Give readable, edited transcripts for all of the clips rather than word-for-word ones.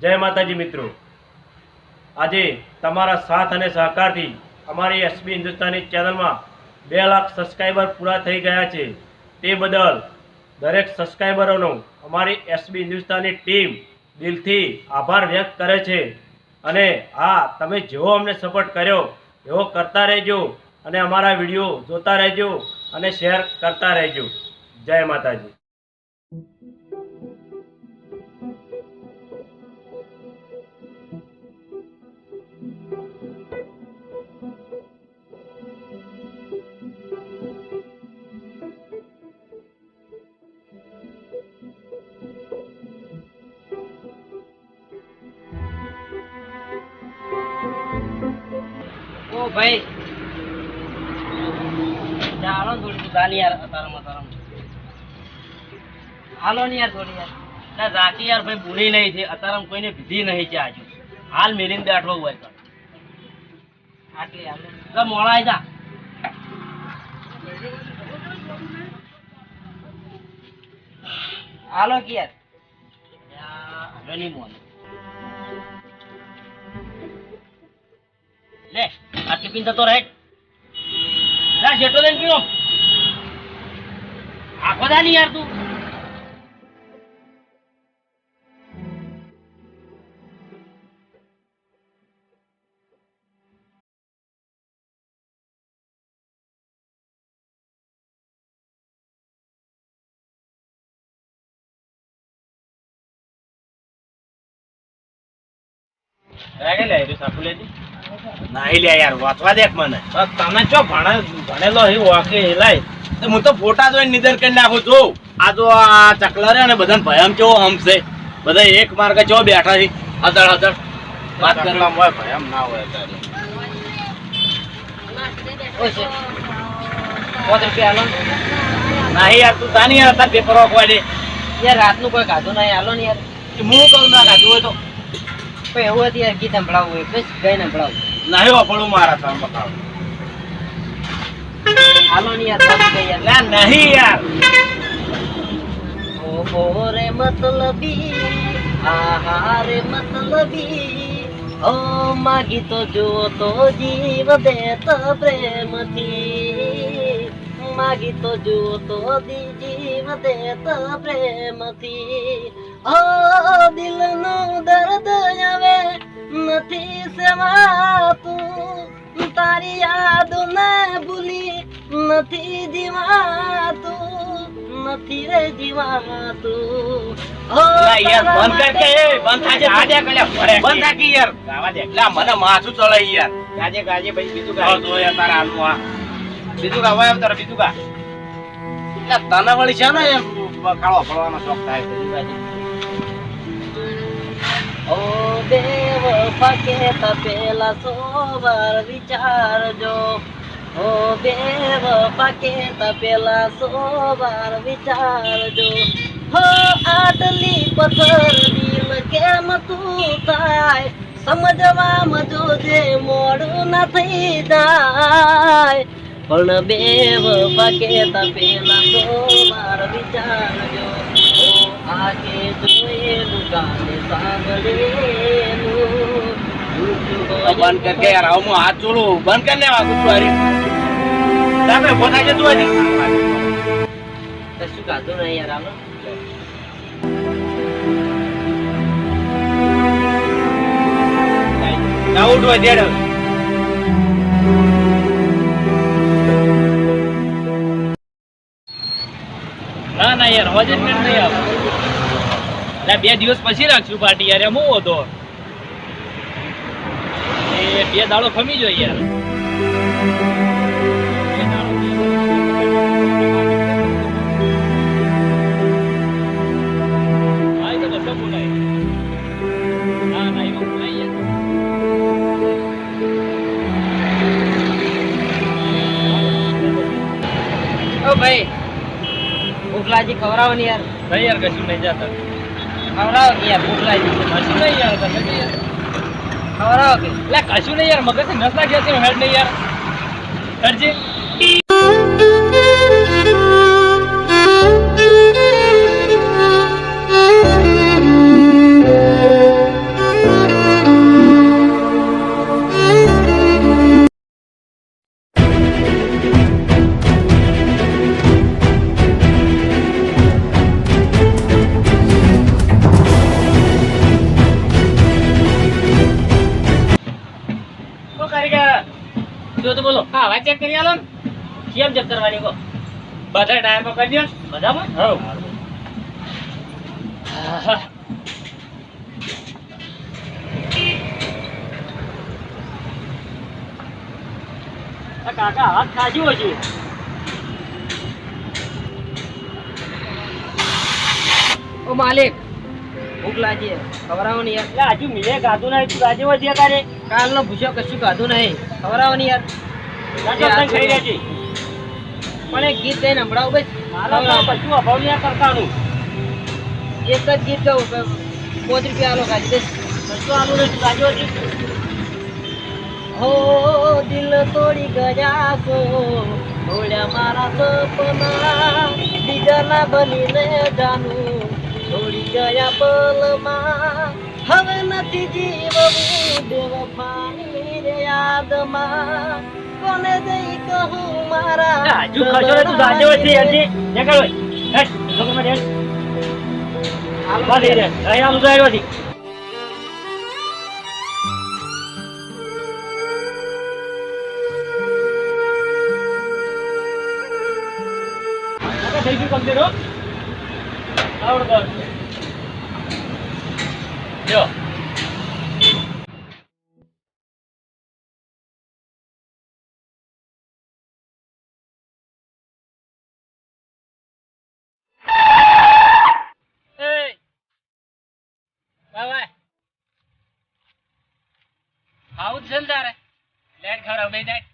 જય માતાજી મિત્રો, આજે તમારા સાથ અને સહકારથી અમારી એસબી હિન્દુસ્તાની ચેનલમાં 2 લાખ સબસ્ક્રાઈબર પૂરા થઈ ગયા છે. તે બદલ દરેક સબસ્ક્રાઈબરોનો અમારી એસબી હિન્દુસ્તાની ટીમ દિલથી આભાર વ્યક્ત કરે છે. અને હા, તમે જેવો અમને સપોર્ટ કર્યો એવો કરતા રહેજો અને અમારા વિડીયો જોતા રહેજો અને શેર કરતા રહેજો. જય માતાજી. ओ भाई ચાલો ને થોડી ચાલી યાર અતારમ હાલો ને યાર થોડી યાર ના રાખી યાર ભાઈ ભૂલી નહીં છે અતારમ કોઈને ભીધી નહીં છે આજુ હાલ મેલીને બેઠો હોય તો આટલી હાલ તો મોળાઈ જા હાલો કે યાર હવે નહીં મોને લે આ ટિફિન તો રહે જા જેટલો લઈને પીવો આખો દા નહીં યાર તું નહીં લે યાર, વાંચવા દે મને. તને ચો ભણેલો વાકે હેલાય હું તો ફોટા જોઈને નિધન કરી નાખું છું. આ તો આ ચકલા રે ને બધાને ભયમ કેવો હમશે બધા એક માર્ગે ચો બેઠા છે અદળ અદળ વાત કરવા હોય ભયમ ના હોય તારે નહીં યાર તું તાની યાર તાર પેપર વાંચવા દે યાર રાતનું કોઈ કાઢું નહીં હાલો ને યાર હું કહું ના કાઢું હોય તો કોઈ એવું હતું યાર ગીત સંભળાવવું હોય બસ ગઈ સંભળાવું નહીં વાપરવું મારા તાર બતાવ હાલો ને યાર ચાલુ ગઈ યાર લા નહીં યાર ઓ રે મતલબી આહા રે મતલબી ઓ માગી તો જુઓ તો જીવ દેત પ્રેમથી માગી તો જુઓ તો જીવ દેત પ્રેમથી ઓ દિલનું દર્દ હવે નથી સેવાતું તારી યાદ ને ભૂલી નથી જીવાતું નથી રે જીવાતું લા યાર બંધ કર કે બંધ થાજે આડે કલ્યા ફરે બંધ થાકી યાર ગાવા દે લા મને માથું ચડે યાર ગાજે ગાજે ભાઈ બીજું ગા જો યાર તારા આલુ આ બીજું ગા હોય તારા બીજું ગા લા તને વળી છે ને ખાળો ફળવાનો શોખ થાય બીજું ગાજે ઓ બેવફા કહેતા પેલા 100 વાર વિચારજો ઓ બેવફા કહેતા પેલા 100 વાર વિચારજો હો આટલી પથ્થર દિલ કેમ તું થાય સમજવામાં જોજે મોડું ના થઈ જાય પણ બેવફા કહેતા પેલા 100 વાર વિચારજો આગે જોયેલું ગાને સાંભળેલું બંધ કર કે યાર હું હાથ જોડું બંધ કર ને વાગું તું હરી તમે ફોટા જતું હોય ને કશું કાઢું નહીં યાર આલો ના ઉઠવા દેડ ના ના યાર, હવે જ નહીં આવે. 2 દિવસ પછી રાખશું પાર્ટી યાર. એમ હું હતો એ 2 દાડો ખમી જોઈએ યાર. હા, એ તો કશો બોલાય. ના ના એમાં બોલાય યાર. ઓ ભાઈ ભૂખ લાગી ખવડાવો ને યાર નહીં યાર, કશું નહીં જતા. ખવડાવો કે યાર ભૂખ લાગી કશું નહીં યાર, તમે બી યાર. ખવડાવો કે એટલે કશું નહીં યાર, મગજ નસ નાખ્યા છે હેડ નહીં યાર. કરજે. હવા ચેક કરી આલો ને કેમ ચેક કરવાની કહો બધા ટાયરમાં કરી દો બધામાં હવ આ કાકા હાથ ખાજ્યો છે ઓ માલિક ભૂખ લાગી છે. ખવડાવો ને યાર. એટલે હજુ મિલે ગાધું નહીં તું ગાજે વધી તારે કાલનો ભૂસ્યો કશું ખાધું નહીં. ખવડાવો ને યાર. ગાજો તને ખાઈ રહ્યા છે પણ એક ગીત ગાઈને સંભળાવો બસ. મારા તો બધું અભાવનિયા કરતાનું એક જ ગીત ગાઉં. 5 રૂપિયા આલો ખાલી બસ. બધું આલું નહીં તું ગાજો હતી હો દિલ તોડી ગયા છો તોડ્યા મારા સપના બીજાના બનીને જાનું છોડી ગયા પલમાં હવે નથી જીવવું બેવફાની રે યાદમાં કોને જઈ કહું મારા હજુ ખસો ને તું ગાજો હતી હજી દેખાડ હોય હેટ લોકોમાં હેટ હાલ દે રે અહીં આમ તો આવ્યો હતી થઈ ગયું કમ્પ્લીટ હો આવડ કર જો આવું જ છે ને તારે લેટ ખવડાવ બે જાય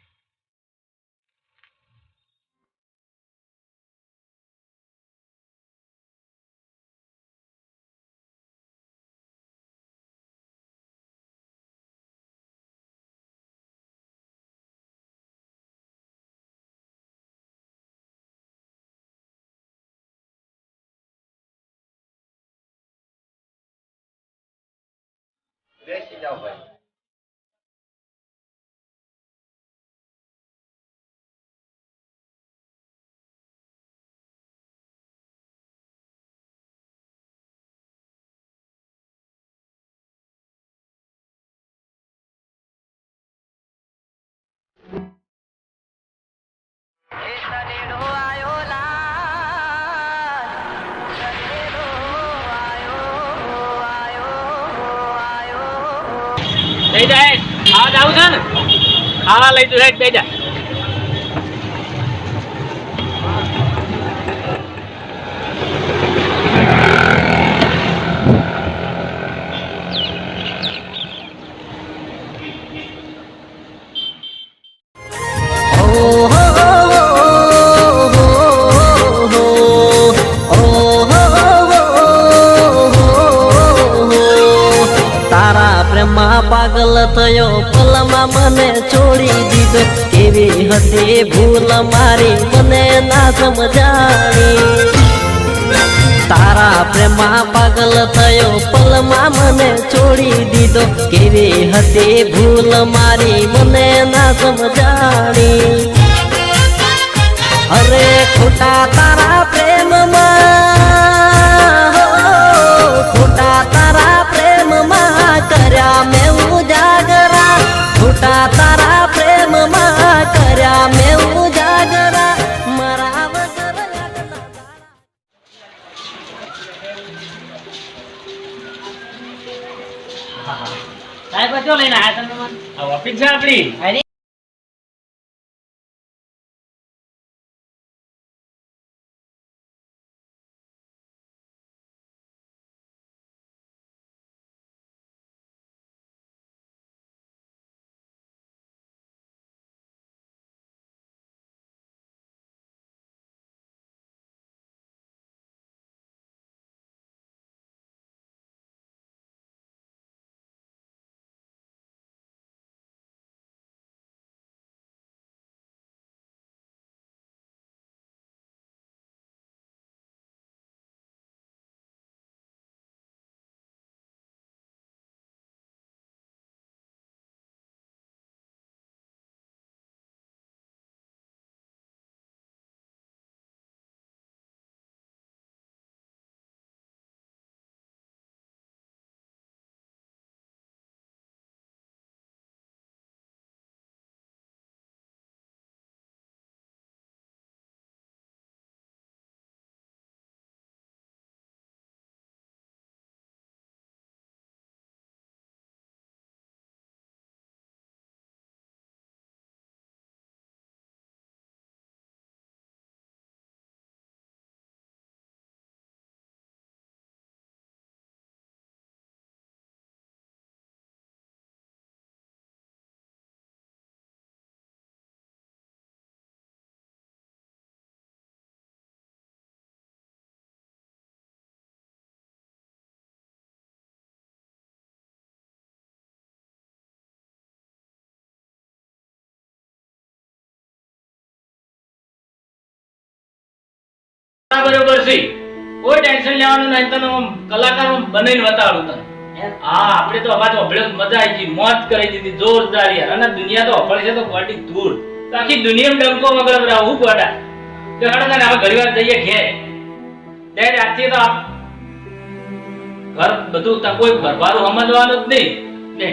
બેસી જાઓ ભાઈ લઈ જાય ખાવા જાવું છે ને ખાવા લઈ તું સાહેબ બે જા તારા પ્રેમમાં પાગલ થયો પલમાં મને છોડી દીધો કેવી હતી ભૂલ મારી મને ના સમજાણી તારા પ્રેમમાં પાગલ થયો પલમાં મને છોડી દીધો કેવી હતી ભૂલ મારી મને ના સમજાણી અરે ખોટા તારા પ્રેમમાં ખોટા તારા પ્રેમમાં કર્યા મેં ઉજાગરા ખોટા તારા પ્રેમમાં કર્યા મેં ઉજાગરા મારા વગર સાહેબ જો લઈને આયા તમે મને આ ઓફિસ છે આપણી અરે બરોબર છે કોઈ ટેન્શન લેવાનું નહીં તને આમ કલાકાર બનાવીને બતાડું તને હા આપણે તો અવાજ અભળ્યો તો મજા આવી ગઈ મોજ કરી દીધી જોરદાર યાર અને દુનિયા તો અફળ છે તો ગોડી દૂર તો આખી દુનિયામાં ડંકો વગર રહું ગોડા તો હડો ને હવે ઘણી વાર જઈએ ઘેર ત્યારે આજથી તો ઘર બધું કોઈ ભરભારું સમજવાનું જ નહીં ને